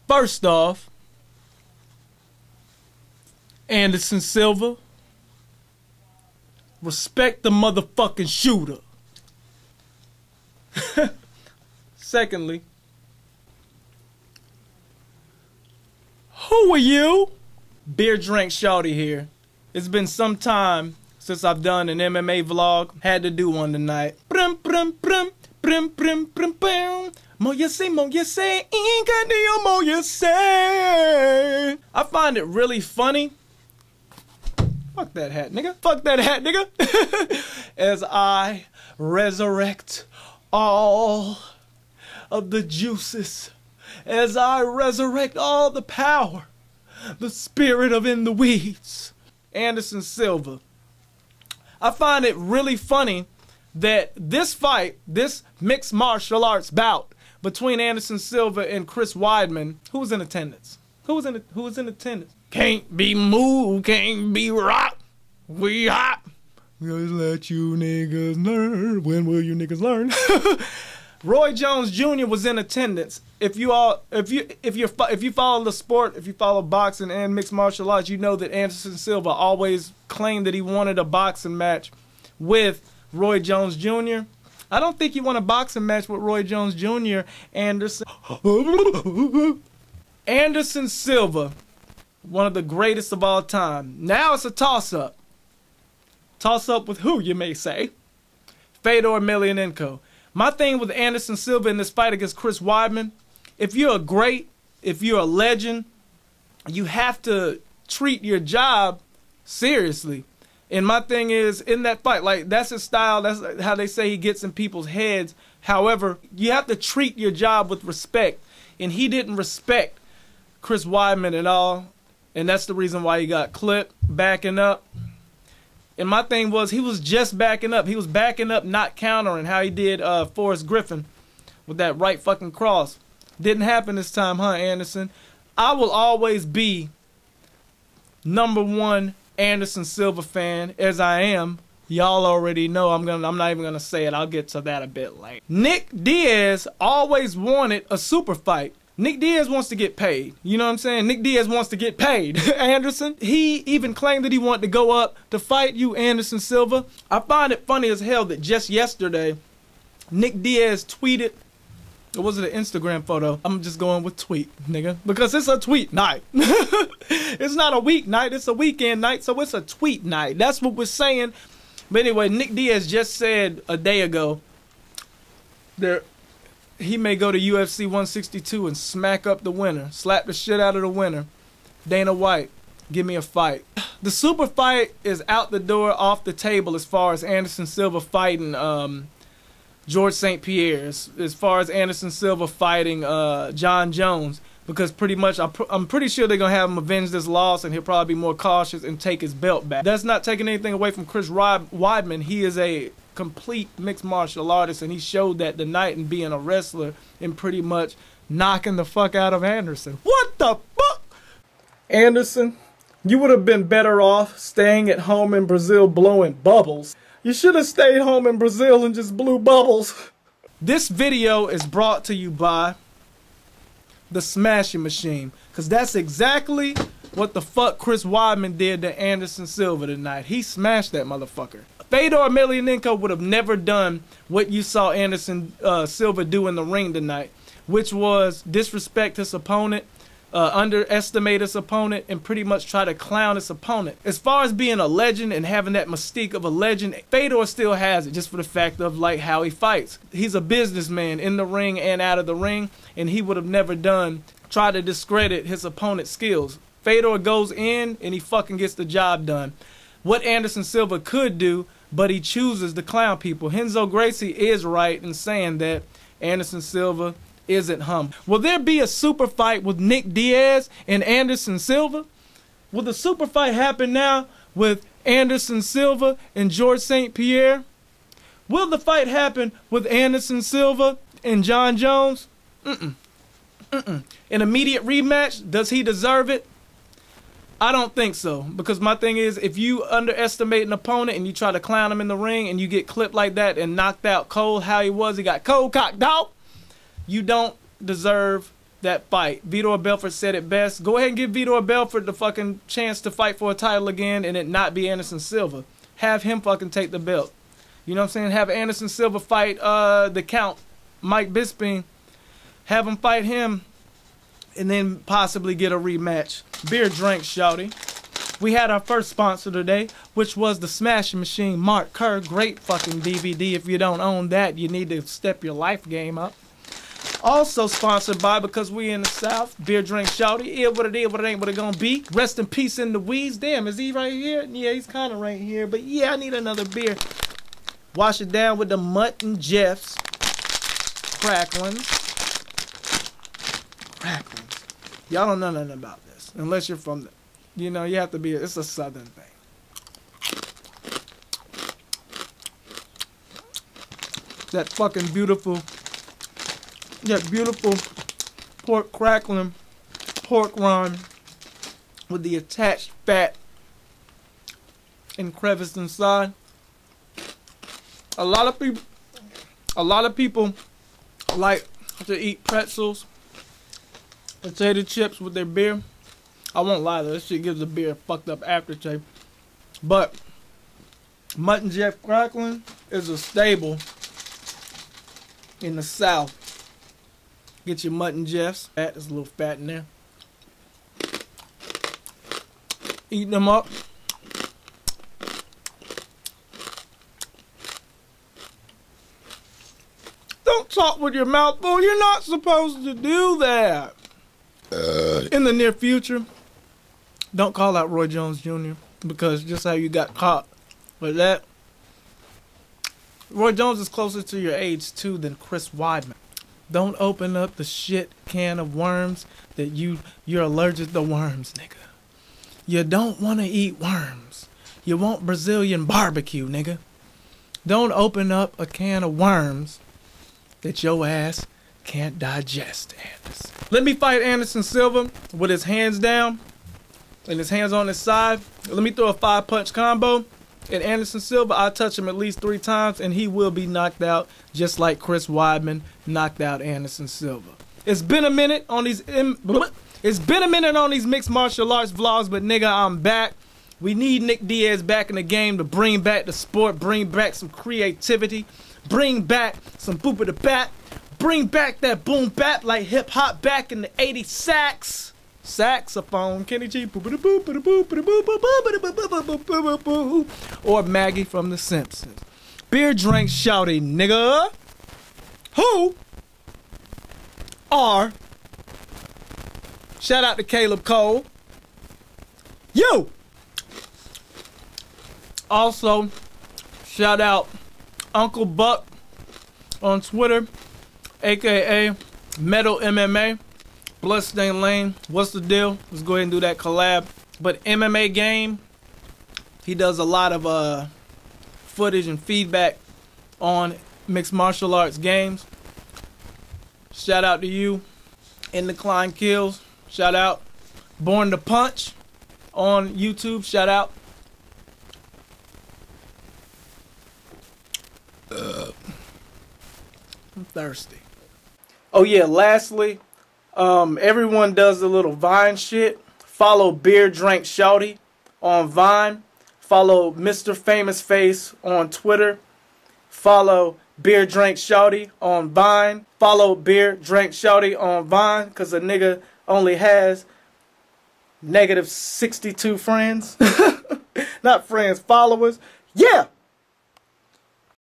First off, Anderson Silva, respect the motherfucking shooter. Secondly, who are you? Beer drink shawty here. It's been some time since I've done an MMA vlog. Had to do one tonight. Brum, brum, brum, brum, brum, brum, brum. Mo you say, incandio, mo you say. I find it really funny. Fuck that hat, nigga. Fuck that hat, nigga. As I resurrect all of the juices. As I resurrect all the power. The spirit of in the weeds. Anderson Silva. I find it really funny that this fight, this mixed martial arts bout between Anderson Silva and Chris Weidman, who was in attendance? Who was in attendance? Can't be moved, can't be rocked. We hot. Just let you niggas learn. When will you niggas learn? Roy Jones Jr. was in attendance. If you follow the sport, if you follow boxing and mixed martial arts, you know that Anderson Silva always claimed that he wanted a boxing match with Roy Jones Jr. I don't think he won a boxing match with Roy Jones Jr. Anderson Silva, one of the greatest of all time. Now it's a toss-up. Toss-up with who, you may say? Fedor Emelianenko. My thing with Anderson Silva in this fight against Chris Weidman, if you're a great, if you're a legend, you have to treat your job seriously. And my thing is, in that fight, like, that's his style. That's how they say he gets in people's heads. However, you have to treat your job with respect. And he didn't respect Chris Weidman at all. And that's the reason why he got clipped, backing up. And my thing was, he was just backing up. He was backing up, not countering, how he did Forrest Griffin with that right fucking cross. Didn't happen this time, huh, Anderson? I will always be #1 Anderson Silva fan, as I am. Y'all already know. I'm not even gonna say it. I'll get to that a bit later. Nick Diaz always wanted a super fight. Nick Diaz wants to get paid. You know what I'm saying? Nick Diaz wants to get paid. Anderson, he even claimed that he wanted to go up to fight you, Anderson Silva. I find it funny as hell that just yesterday, Nick Diaz tweeted, or was it an Instagram photo? I'm just going with tweet, nigga, because it's a tweet night. It's not a week night, it's a weekend night, so it's a tweet night. That's what we're saying. But anyway, Nick Diaz just said a day ago that he may go to UFC 162 and smack up the winner, slap the shit out of the winner. Dana White, give me a fight. The super fight is out the door, off the table, as far as Anderson Silva fighting George St. Pierre, as far as Anderson Silva fighting John Jones, because pretty much I'm pretty sure they're gonna have him avenge this loss, and he'll probably be more cautious and take his belt back. That's not taking anything away from Chris Weidman. He is a complete mixed martial artist, and he showed that tonight in being a wrestler and pretty much knocking the fuck out of Anderson. What the fuck? Anderson, you would have been better off staying at home in Brazil blowing bubbles. You should have stayed home in Brazil and just blew bubbles. This video is brought to you by the Smashing Machine, because that's exactly what the fuck Chris Weidman did to Anderson Silva tonight. He smashed that motherfucker. Fedor Emelianenko would have never done what you saw Anderson Silva do in the ring tonight, which was disrespect his opponent, underestimate his opponent, and pretty much try to clown his opponent. As far as being a legend and having that mystique of a legend, Fedor still has it, just for the fact of like how he fights. He's a businessman in the ring and out of the ring, and he would have never try to discredit his opponent's skills. Fedor goes in and he fucking gets the job done. What Anderson Silva could do, but he chooses to clown people. Renzo Gracie is right in saying that Anderson Silva isn't humble. Will there be a super fight with Nick Diaz and Anderson Silva? Will the super fight happen now with Anderson Silva and George St. Pierre? Will the fight happen with Anderson Silva and John Jones? An immediate rematch? Does he deserve it? I don't think so, because my thing is, if you underestimate an opponent and you try to clown him in the ring and you get clipped like that and knocked out cold how he got cold cocked out, you don't deserve that fight. Vitor Belfort said it best. Go ahead and give Vitor Belfort the fucking chance to fight for a title again and it not be Anderson Silva. Have him fucking take the belt. You know what I'm saying? Have Anderson Silva fight the Count, Mike Bisping. Have him fight him and then possibly get a rematch. Beer drink, shouty. We had our first sponsor today, which was the Smashing Machine, Mark Kerr. Great fucking DVD. If you don't own that, you need to step your life game up. Also sponsored by, because we in the South, Beer Drink Shouty. Yeah, what it is, what it ain't, what it gonna be. Rest in peace in the weeds. Damn, is he right here? Yeah, he's kind of right here. But yeah, I need another beer. Wash it down with the Mutton Jeffs. Cracklins. Cracklins. Y'all don't know nothing about this. Unless you're from the... You know, you have to be... It's a Southern thing. That fucking beautiful... That beautiful pork crackling, pork rind with the attached fat and crevice inside. A lot of people like to eat pretzels, potato chips with their beer. I won't lie though, this shit gives the beer a fucked up aftertaste. But Mutton Jeff Crackling is a staple in the South. Get your Mutton Jeffs. There's a little fat in there. Eating them up. Don't talk with your mouth full. You're not supposed to do that. In the near future, don't call out Roy Jones Jr. because just how you got caught with that. Roy Jones is closer to your age too than Chris Weidman. Don't open up the shit can of worms that you're allergic to worms, nigga. You don't want to eat worms. You want Brazilian barbecue, nigga. Don't open up a can of worms that your ass can't digest, Anderson. Let me fight Anderson Silva with his hands down and his hands on his side. Let me throw a 5-punch combo. And Anderson Silva, I'll touch him at least 3 times, and he will be knocked out, just like Chris Weidman knocked out Anderson Silva. It's been a minute on these mixed martial arts vlogs, but nigga, I'm back. We need Nick Diaz back in the game to bring back the sport, bring back some creativity, bring back some boop的 bat, bring back that boom bap like hip hop back in the 80s saxophone, Kenny G, or Maggie from The Simpsons. Beer drink shouty, nigga. Who are? Shout out to Caleb Cole. You. Also, shout out Uncle Buck on Twitter, aka Metal MMA. Bloodstained Lane, what's the deal? Let's go ahead and do that collab. But MMA Game, he does a lot of footage and feedback on mixed martial arts games. Shout out to you. In the Klein Kills, shout out. Born to Punch on YouTube, shout out. I'm thirsty. Oh yeah, lastly, everyone does the little Vine shit. Follow Beer Drink Shouty on Vine. Follow Mr. Famous Face on Twitter. Follow Beer Drink Shouty on Vine. Follow Beer Drink Shouty on Vine, because a nigga only has -62 friends. Not friends, followers. Yeah!